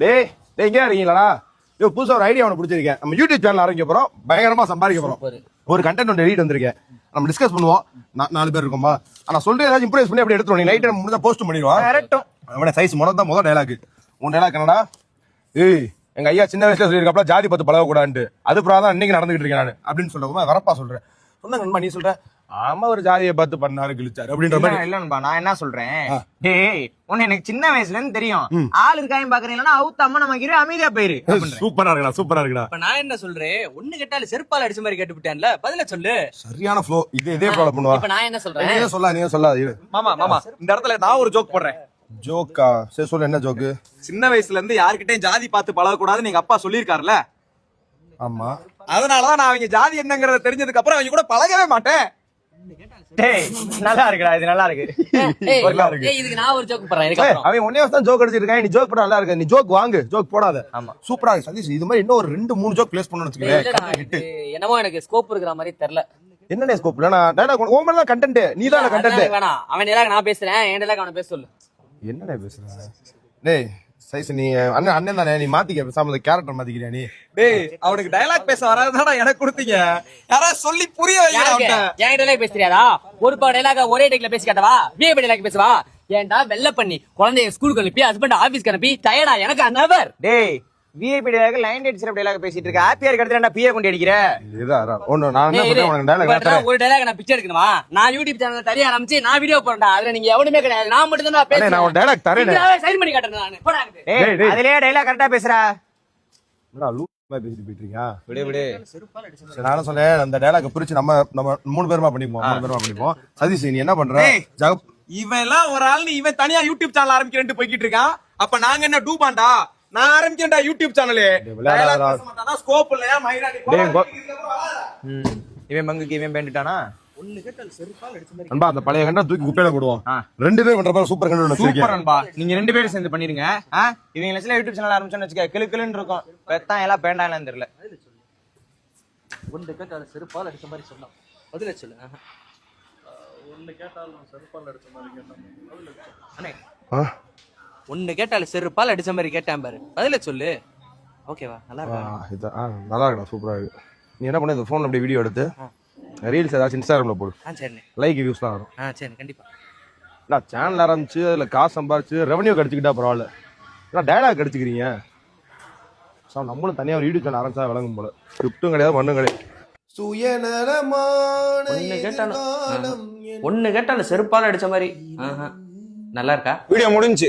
டேய் டேய் எங்கே இருக்கீங்களா? புதுசாக ஒரு ஐடியா ஒன்று பிடிச்சிருக்கேன். நம்ம யூடியூப் சேனல் ஆரம்பிக்க போகிறோம், பயங்கரமாக சம்பாதிக்க போகிறோம். ஒரு கண்டென்ட் ஒன்று எடிட் வந்திருக்கேன், நம்ம டிஸ்கஸ் பண்ணுவோம். 4 பேர் இருக்கோம்பா. நான் சொல்லிட்டு ஏதாச்சும் இம்ப்ரூவ் பண்ணி அப்படி எடுத்துருவோம். நீ நைட்டு முடிஞ்சா போஸ்ட் பண்ணிடுவோம். கரெக்டும் அவனே சைஸ் முதல் டைலாக். உன் டைலாக் என்னடா? ஏய் எங்க ஐயா சின்ன வயசுல சொல்லியிருக்காப்ல ஜாதி பார்த்து பழகக்கூடாதுன்ட்டு. அது பிறகு தான் இன்னைக்கு நடந்துகிட்டு இருக்கேன் நான் அப்படின்னு சொல்றப்ப வரப்பா சொல்றேன். சொன்னா நண்பா நீ சொல்ற ஆமா ஒரு ஜாதியை பார்த்து பண்ணாரு கிழிச்சாரு அப்படின்ற மாதிரி. இல்ல நண்பா நான் என்ன சொல்றேன், டேய் உன்னை எனக்கு சின்ன வயசுல இருந்து தெரியும். ஆள் இருக்காயும் பாக்குறீங்களா அவுத்தாம நம்ம கிட்ட அமைதியா போயிரு. சூப்பரா இருக்குடா சூப்பரா இருக்குடா. இப்ப நான் என்ன சொல்றேன், ஒண்ணு கேட்டாலும் செருப்பால அடிச்ச மாதிரி கேட்டுவிட்டேன்ல, பதில சொல்லு. சரியான ஃப்ளோ. இதே ஃபாலோ பண்ணுவா. இப்ப நான் என்ன சொல்றேன், நீ சொல்லாத. மாமா இந்த இடத்துல நான் ஒரு ஜோக் போடுறேன். ஜோக்கா? சரி சொல்லு, என்ன ஜோக்கு? சின்ன வயசுல இருந்து யார்கிட்டயும் ஜாதி பார்த்து பழகக்கூடாதுன்னு எங்க அப்பா சொல்லியிருக்காருல்ல. ஆமா, அதனாலதான் நான் அவங்க ஜாதி என்னங்கறத தெரிஞ்சதுக்கு அப்புறம் அவங்க கூட பழகவே மாட்டேன். டேய் நல்லா இருக்குடா, இது நல்லா இருக்கு. இதுக்கு நான் ஒரு ஜோக் போடுறேன். அவன் ஒன்னே தான் ஜோக் அடிச்சிட்டு இருக்கான். நீ ஜோக் போட நல்லா இருக்கு. நீ ஜோக் வாங்கு, ஜோக் போடாத. ஆமா சூப்பரா இருக்கு சதீஷ். இது மாதிரி இன்னும் ஒரு 2-3 ஜோக் பிளேஸ் பண்ணணும்னு வச்சுக்கோங்க. என்னமோ எனக்கு ஸ்கோப் இருக்கிற மாதிரி தெரியல. என்னடே ஸ்கோப்? நான் டைலாக் ஓ மேல தான் கண்டென்ட், நீ தான் கண்டென்ட். வேணாம், அவன் டைலாக் நான் பேசுறேன், என் டைலாக் அவனை பேச சொல்லு. என்னடா பேசுற? டேய் சைஸ் நீ அண்ணன் தானே, நீ மாத்திக்க பேசாம கேரக்டர் மாத்திக்கிறியா நீ? டேய் அவனுக்கு டயலாக் பேச வராதுதானே எனக்கு கொடுத்தீங்க. யாராவது சொல்லி புரிய வைங்க. என் டைலாக் பேச தெரியாதா? ஒரு பா டைலாக ஒரே டேக்ல பேசி காட்டவா? விஐபி டைலாக் பேசுவா? ஏன்டா வெள்ள பண்ணி குழந்தைய ஸ்கூலுக்கு அனுப்பி ஹஸ்பண்ட் ஆபீஸ்க்கு அனுப்பி டயர்டா எனக்கு அனவர். டேய் விஐபி டைலாக் லைன் டேட் சிறப்பு டைலாக் பேசிட்டு இருக்க. ஹாப்பியா இருக்கிறதுடா பிஏ கொண்டு அடிக்கிற. இதா ஒண்ணு நான் என்ன பண்றேன் உனக்கு டைலாக் தரேன். ஒரு டைலாக் நான் பிச்சை எடுக்கணுமா? நான் யூடியூப் சேனல் தனியா ஆரம்பிச்சு நான் வீடியோ போறேன்டா. அதுல நீங்க எவனுமே கிடையாது, நான் மட்டும் தான் பேசுறேன். நான் ஒரு டைலாக் தரேன். சைன் பண்ணி காட்டுறேன் நான். போடா. டேய் அதிலே டைலாக் கரெக்ட்டா பேசுறா. என்னடா லூப் மாதிரி பேசிட்டு போயிட்டீங்க? விடு சரி நானும் சொல்றேன், அந்த டைலாக் பிரிச்சு நம்ம 3 பேருமா பண்ணிப்போம். சதீஷ் நீ என்ன பண்ற? இவன் எல்லாம் ஒரு ஆள், இவன் தனியா யூடியூப் சேனல் ஆரம்பிக்கிறேன்னு போய்கிட்டு இருக்கான். அப்ப நாங்க என்ன டூபாண்டா? நான் ஆரம்பிக்கிறேன்டா யூடியூப் சேனல். ஸ்கோப் இல்லையா மைராடி? இவன் பங்குக்கு இவன் பேண்டுட்டானா? அன்பா அந்த பழைய கண்டா தூக்கி குப்பையில போடுவோம். 2 பேர் பண்ற மாதிரி சூப்பர் கண்டென்ட் வச்சிருக்கேன். சூப்பர் அன்பா, நீங்க 2 பேரும் சேர்ந்து பண்ணிருங்க. இவங்க லட்சம் யூடியூப் சேனல் ஆரம்பிச்சோன்னு வச்சுக்க கிளுன்னு இருக்கும். பெத்தான் எல்லாம் பேண்டாலாம் தெரியல. ஒன்று கேட்டாலும் செருப்பால் அடிச்ச மாதிரி சொன்னான், பதில சொல்லு. ஒன்னு கேட்டாலும் செருப்பால் அடிச்ச மாதிரி கேட்டான். ஒன்னு கேட்டாலும் செருப்பால் அடிச்ச மாதிரி கேட்டான் பாரு, பதில சொல்லு. ஓகேவா? நல்லா இருக்கா? நல்லா இருக்குடா, சூப்பரா இருக்கு. நீ என்ன பண்ண, இந்த போன்ல அப்படியே வீடியோ எடுத்து ரீல்ஸ் ஏதாச்சும் இன்ஸ்டாகிராம்ல போடு. சரி, லைக் வியூஸ்லாம் வரும். சரி கண்டிப்பா. நான் சேனல் ஆரம்பிச்சு அதுல காசு சம்பாரிச்சு ரெவன்யூ கிடைச்சிக்கிட்டா பரவாயில்ல. நான் டைலாக் கிடைச்சிக்கிறீங்க. நம்மளும் தனியா ஒரு யூடியூப் சேனல் ஆரம்பிச்சா விளங்கும் போல. ஸ்கிரிப்டும் கிடையாது, மண்ணும் கிடையாது. ஒன்னு கேட்டாலும் செருப்பால் அடிச்ச மாதிரி. நல்லா இருக்கா? வீடியோ முடிஞ்சு.